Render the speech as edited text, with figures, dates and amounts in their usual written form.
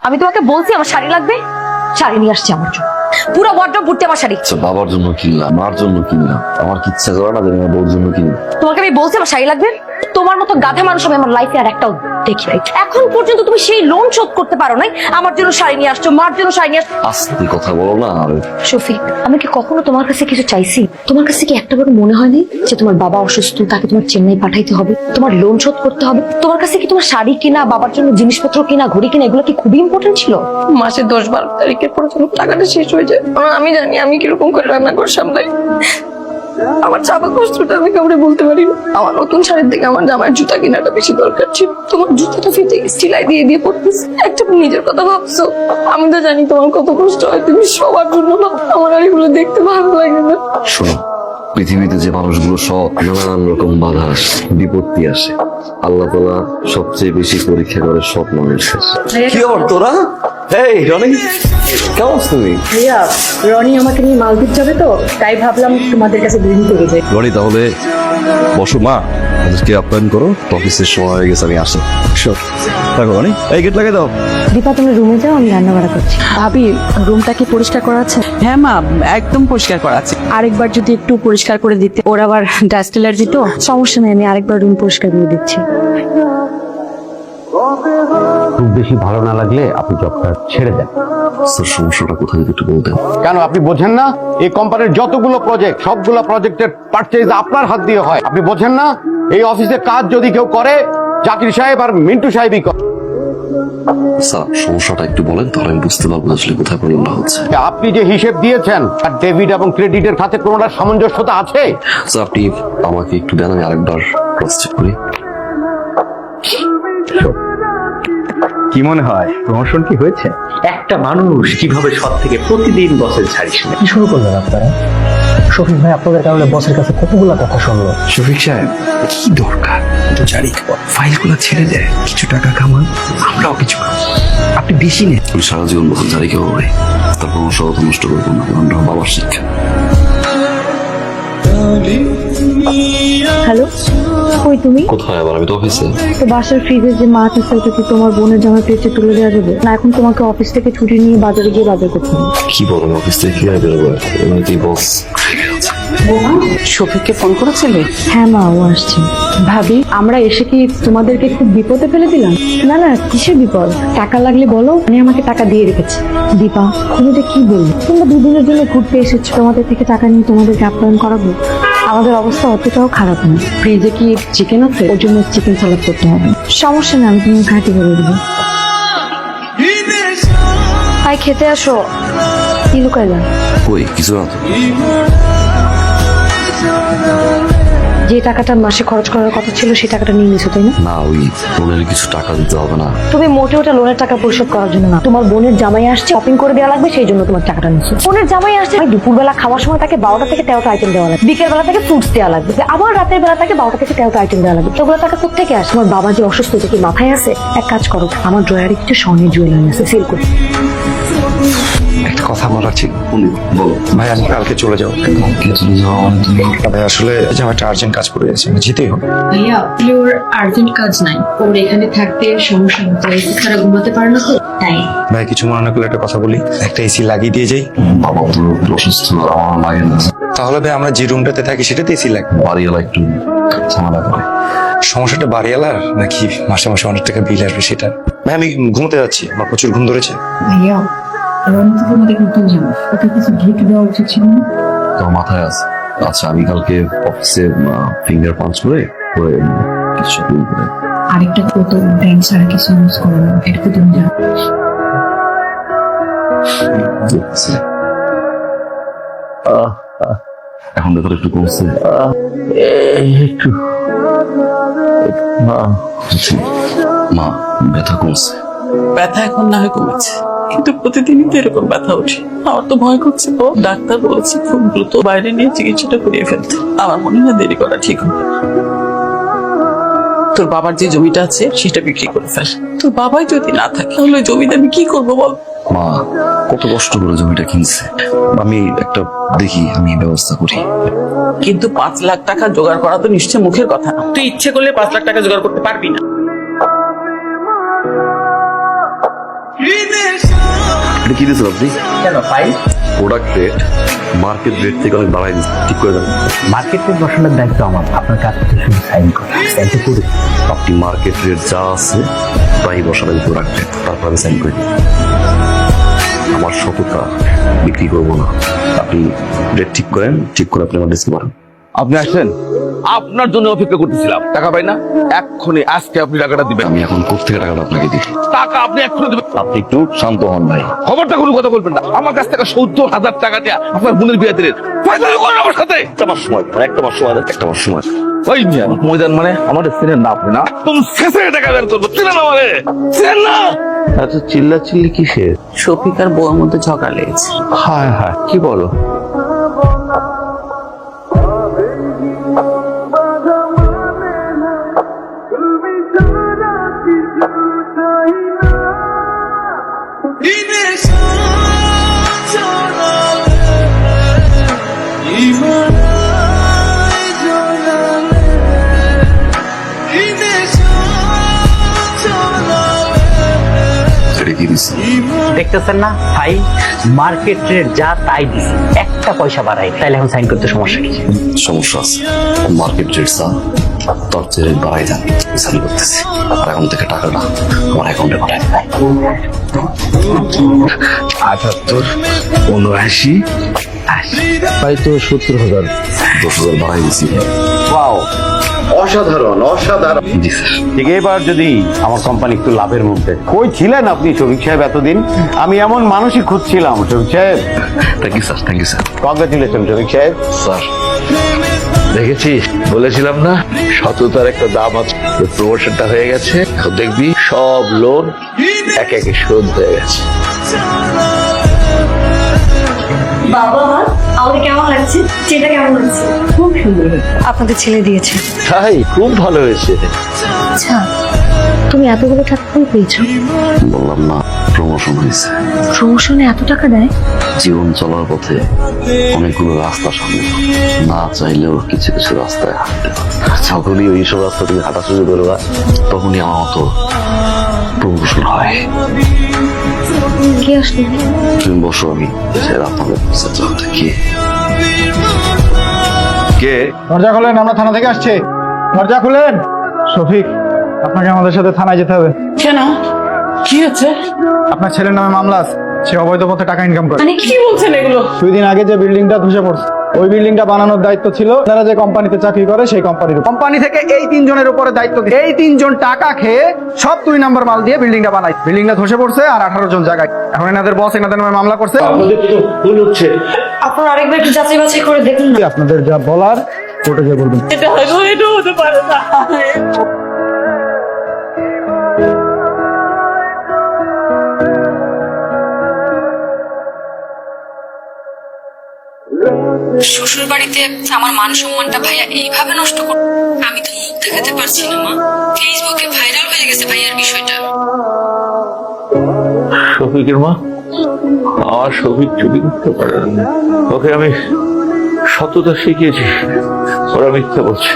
আমি তোমাকে বলছি আমার শাড়ি লাগবে, শাড়ি নিয়ে আসছি আমার জন্য। পুরো ওয়ার্ড্রপ ভর্তি আমার শাড়ি। বাবার জন্য কিনলাম, মার জন্য কিনলাম, আমার কি ইচ্ছা করে না যে আমার বউর জন্য কিনি। তোমাকে আমি বলছি আমার শাড়ি লাগবে। তোমার মতো গাধা মানুষ আমি আমার লাইফে আর একটাও দেখি নাই। এখন পর্যন্ত তুমি সেই লোন শোধ করতে পারো নাই, আমার জন্য শাড়ি নিয়ে আসছো, মার জন্য শাড়ি নিয়ে আসছো। আস্তে কথা বলো না। আর শফিক, আমি কি কখনো তোমার কাছে কিছু চাইছি? তোমার কাছে কি একটা বার মনে হয়নি যে তোমার বাবা অসুস্থ, তাকে তোমার চেন্নাই পাঠাইতে হবে, তোমার লোন শোধ করতে হবে? তোমার কাছে কি তোমার শাড়ি কিনা, বাবার জন্য জিনিসপত্র কিনা, ঘড়ি কিনা, এগুলো কি খুবই ইম্পর্টেন্ট ছিল? মাসে 10-12 তারিখের পরে যখন টাকাটা শেষ হয়ে যায়, আমি জানি আমি কিরকম করে রান্না করে সামলাই। আমার চাপা কষ্টটা আমি কাউরে বলতে পারি না। আমার নতুন শাড়ির থেকে আমার জামার জুতা কেনাটা বেশি দরকার ছিল। তোমার জুতাটা ফিতে সেলাই দিয়ে দিয়ে পড়তেছে, একটা নিজের কথা ভাবছো। আমি তো জানি তোমার কত কষ্ট হয়, তুমি সবার জন্য ভাবো। আমার আর এগুলো দেখতে ভালো লাগে না। শোনো, পৃথিবীতে যে মানুষগুলো সব নানান রকম বাধা আসে, বিপত্তি আসে, আল্লাহ তাআলা সবচেয়ে বেশি পরীক্ষা করে সব মানুষের। কি খবর তোরা? এই রনি, কেমন আছো তুমি? ভাইয়া, রনি আমাকে নিয়ে মালদ্বীপ যাবে তো, তাই ভাবলাম তোমাদের কাছে দুদিন থেকে যাই। রনি, তাহলে বসো মা, ওদেরকে আপ্যায়ন করো। অফিসের সময় হয়ে গেছে, আমি আসি। দেখো রনি, এই গেট লাগাই দাও। দীপা, তুমি রুমে যাও, আমি রান্না বাড়া করছি। ভাবি, রুমটা কি পরিষ্কার করা আছে? হ্যাঁ মা, একদম পরিষ্কার করা আছে। আরেকবার যদি একটু পরিষ্কার করে দিতে, ওর আবার ডাস্ট অ্যালার্জি তো। সমস্যা নেই, আমি আরেকবার রুম পরিষ্কার করে দিচ্ছি। খুব বেশি ভালো না লাগলে আপনি জবটা ছেড়ে দেন। স্যার, সমস্যাটা কোথায় যদি একটু বলতেন। কেন আপনি বোঝেন না? এই কোম্পানির যতগুলো প্রজেক্ট, সবগুলো প্রজেক্টের পারচেজ আপনার হাত দিয়ে হয়। আপনি বোঝেন না? এই অফিসে কাজ যদি কেউ করে, জাকির সাহেব আর মিন্টু সাহেবই করে। স্যার, সমস্যাটা একটু বলেন, তাহলে আমি বুঝতে পারবো আসলে কোথায় প্রবলেমটা হচ্ছে। আপনি যে হিসেব দিয়েছেন আর ডেবিট এবং ক্রেডিটের খাতে কোনোটা সামঞ্জস্যতা আছে? স্যার, আপনি আমাকে একটু দেন, আমি আরেকবার ক্রস চেক করি। কি মনে হয় প্রমোশন কি হয়েছে? একটা মানুষ কিভাবে সৎ থেকে প্রতিদিন বসের ছাড়ি শুনে কি শুরু করলেন আপনারা? শফিক ভাই আপনাদের কারণে বসের কাছে কতগুলা কথা শুনলো। শফিক সাহেব, কি দরকার তো জানি, ফাইলগুলো ছেড়ে দেয়, কিছু টাকা কামান, আমরাও কিছু কামান। আপনি বেশি নেন। আমি সারা জীবন বছর জারি কেউ হবে, তারপর আমার সব নষ্ট করবো না, কারণ এটা আমার বাবার শিক্ষা। হ্যালো, কই তুমি? কোথায় আবার? আমি তো অফিসে। তো বাসার ফ্রিজে যে মাছ আছে ওটা কি তোমার বোনের জামা পেয়েছে তুলে দেওয়া যাবে না? এখন তোমাকে অফিস থেকে ছুটি নিয়ে বাজারে গিয়ে বাজার করতে হবে। কি বলেন? অফিস থেকে কি বেরোবো? এমনিতেই বস। শফিককে ফোন করেছিলে? হ্যাঁ মা, ও আসছে। ভাবি, আমরা এসে কি তোমাদেরকে খুব বিপদে ফেলে দিলাম? না না, কিসের বিপদ? টাকা লাগলে বলো, আমি আমাকে টাকা দিয়ে রেখেছি। দীপা, তুমি এটা কি বললে? তোমরা দুদিনের জন্য ঘুরতে এসেছো, তোমাদের থেকে টাকা নিয়ে তোমাদেরকে আপ্যায়ন করাবো? আমাদের অবস্থা অতটাও খারাপ না। ফ্রিজে কি চিকেন আছে? ওর জন্য চিকেন সালাদ করতে হবে। সমস্যা না, আমি তুমি খাইতে করে দেবো। ভাই, খেতে আসো। কি লুকাইলাম? কই কিছু না তো। যে টাকাটা মাসে খরচ করার কথা ছিল সেই টাকাটা নিয়ে নিছো, তাই না? না, ওই লোনের কিছু টাকা দিতে হবে না। তুমি মোটেও ওটা লোনের টাকা পরিশোধ করার জন্য না। তোমার বোনের জামাই আসছে, শপিং করে দেওয়া লাগবে, সেই জন্য তোমার টাকাটা নিচ্ছ। বোনের জামাই আসছে, দুপুরবেলা খাওয়ার সময় তাকে 12টা থেকে 13টা আইটেম দেওয়া লাগবে, বিকেল বেলা থেকে ফ্রুটস দেওয়া লাগবে, আবার রাতের বেলা থেকে 12টা থেকে 13টা আইটেম দেওয়া লাগবে। ওগুলো টাকা কোথেকে আসে? আমার বাবা যে অসুস্থ, এটা কি মাথায় আছে? এক কাজ করো, আমার ড্রয়ারে কিছু স্বর্ণের জুয়েলারি আছে, সেল করো। একটা কথা বলার ছিল বলো। ভাই, আমি কালকে চলে যাবো। চলে যাওয়া মানে তুমি? ভাই, আসলে যে আমার একটা আর্জেন্ট কাজ পড়ে গেছে, যেতেই হবে। ভাইয়া, ওর আর্জেন্ট কাজ নাই, ওর এখানে থাকতে সমস্যা হতো, এসি ছাড়া ঘুমাতে পারে না তো, তাই। ভাই, কিছু মনে না করলে একটা কথা বলি, একটা এসি লাগিয়ে দিয়ে যাই। বাবা তো অসুস্থ, আমার লাগে না। তাহলে ভাই, আমরা যে রুমটাতে থাকি সেটাতে এসি লাগবে। বাড়িওয়ালা একটু ঝামেলা করে। সমস্যাটা বাড়িওয়ালার নাকি মাসে মাসে অনেক টাকা বিল আসবে সেটা? ভাই, আমি ঘুমোতে যাচ্ছি, আমার প্রচুর ঘুম ধরেছে। ভাইয়া, রনি তো তোমাদের ঘুরতে যাবো, ওকে কিছু গিফট দেওয়া উচিত ছিল না? তোর মাথায় আছে? আচ্ছা, আমি কালকে অফিসে ফিঙ্গার পাঞ্চ করে কিছু shopping করে। আরেকটা কত ব্যাংক ছাড়া কিছু ইউজ করো না, এটা তুমি জানো। দেখতেছি। এখন ব্যাপার একটু কমছে। একটু আচ্ছা, মা, ব্যথা কমছে? ব্যথা এখন না হয় কমেছে, কিন্তু প্রতিদিনই তো এরকম ব্যথা ওঠে। আমার তো ভয় করছে। তো ডাক্তার বলেছে খুব দ্রুত বাইরে নিয়ে চিকিৎসাটা করিয়ে ফেলতে। আমার মনে হয় দেরি করা ঠিক হবে। তোর বাবার যে জমিটা আছে সেটা বিক্রি করে ফেল। তোর বাবাই যদি না থাকে তাহলে ওই জমিটা আমি কি করবো বল? মা, কত কষ্ট করে জমিটা কিনছে। আমি একটা দেখি, আমি ব্যবস্থা করি। কিন্তু 5 লাখ টাকা জোগাড় করা তো নিশ্চয় মুখের কথা না। তুই ইচ্ছে করলে 5 লাখ টাকা জোগাড় করতে পারবি না। এটা কি দিয়েছেন আপনি? কেন file? Product rate market rate থেকে অনেক বাড়াই দিচ্ছে, ঠিক করে দেন। মার্কেট রেট বসানোর দায়িত্ব আমার, আপনার কাজ হচ্ছে শুধু সাইন করা। সাইনটা করে দিন। আপনি মার্কেট রেট যা আছে তাই বসাবেন প্রোডাক্ট রেট, তারপর আমি সাইন করে দিই। আমার সততা বিক্রি করবো না, আপনি রেট ঠিক করেন, ঠিক করে আপনি আমার ডিসকে পারেন। আপনি আসছেন, আপনার জন্য অপেক্ষা করতেছিলাম। টাকা পাই না, এক্ষুনি আজকে আপনি টাকাটা দিবেন। আমি এখন কোথেকে টাকাটা আপনাকে দিই? টাকা আপনি এক্ষুনি দিবেন। আপনি একটু শান্ত হন ভাই। খবরটা কোনো কথা বলবেন না। আমার কাছ থেকে 70,000 টাকা দিয়ে আপনার বোনের বিয়ে দিলেন। ফাইনাল করেন আমার সাথে। একটা মাস সময়, একটা মাস সময়। ওই মিয়া ময়দান মানে আমাদের সিনের না, আপনি না তুমি শেষে টাকা বের করবো, চিনেন আমারে, চিনেন না? আচ্ছা, চিল্লাচিল্লি কিসের? শফিক আর বউয়ের মধ্যে ঝগড়া লেগেছে। হায় হায়, কি বলো? এটা কি দিচ্ছি? দেখতেছেন না ফাইল? মার্কেট রেট যা তাই দিছি, একটা পয়সা বাড়াই। তাইলে এখন সাইন করতে সমস্যা কি? সমস্যা আছে, মার্কেট রেট যা তার চেয়ে রেট বাড়াই দেন, সাইন করতেছি। আর এখন থেকে টাকাটা আমার অ্যাকাউন্টে পাঠাই দেন। 78, 79, 80। তাই তো 70,000। 10,000 বাড়াই দিচ্ছি। ওয়াও, অসাধারণ অসাধারণ। জি স্যার। ঠিক, এবার যদি আমার কোম্পানি একটু লাভের মধ্যে। কই ছিলেন আপনি শফিক সাহেব এতদিন? আমি এমন মানুষই খুঁজছিলাম শফিক সাহেব। Thank you sir, thank you sir. Congratulation Shafiq সাহেব। স্যার দেখেছিস, বলেছিলাম না সততার একটা দাম আছে। প্রমোশনটা হয়ে গেছে, এখন দেখবি সব লোন একে একে শোধ হয়ে গেছে। বাবা মা আমাকে কেমন লাগছে? যেটা কেমন লাগছে? খুব সুন্দর। আপনাদের ছেলে দিয়েছে। তাই খুব ভালো হয়েছে। আচ্ছা, তুমি এতগুলো টাকা কই পেয়েছো? বললাম না, প্রমোশন হয়েছে। প্রমোশনে এত টাকা দেয়? জীবন চলার পথে অনেকগুলো রাস্তা সামনে, না চাইলেও কিছু কিছু রাস্তায় হাঁটতে হয়। যখনই ওইসব রাস্তা তুমি হাঁটা শুরু করবা, তখনই আমার মতো প্রমোশন হয়। কে আসলে? তুমি বসো, আমি আপনাদের কি কে? দরজা খুলেন, আমরা থানা থেকে আসছি। দরজা খুলেন। শফিক, আপনাকে আমাদের সাথে থানায় যেতে হবে। কেন, কি হচ্ছে? আপনার ছেলের নামে মামলা আছে, সে অবৈধ পথে টাকা ইনকাম করে। মানে কি বলছেন এগুলো? 2 দিন আগে যে বিল্ডিংটা ধসে পড়ছে, ওই বিল্ডিংটা বানানোর দায়িত্ব ছিল যারা যে কোম্পানিতে চাকরি করে সেই কোম্পানির। কোম্পানি থেকে এই 3 জনের উপরে দায়িত্ব দিয়ে, এই 3 জন টাকা খেয়ে সব 2 নাম্বার মাল দিয়ে বিল্ডিংটা বানাই। বিল্ডিংটা ধসে পড়ছে আর 18 জন জায়গায়। এখন এনাদের বস এনাদের নামে মামলা করছে। আপনারা আরেকবার একটু যাচাই বাছাই করে দেখুন না। আপনাদের যা বলার কোর্টে গিয়ে বলবেন। এটা হয়তো এটা হতে পারে না। শ্বশুর বাড়িতে আমার মান সম্মানটা ভাইয়া এইভাবে নষ্ট কর, আমি তো মুখ দেখাতে পারছি না মা। ফেসবুকে ভাইরাল হয়ে গেছে ভাইয়ার বিষয়টা। শফিকের মা, আমার শফিক চুরি করতে পারে না। ওকে আমি সততা শিখিয়েছি, ওরা মিথ্যা বলছে।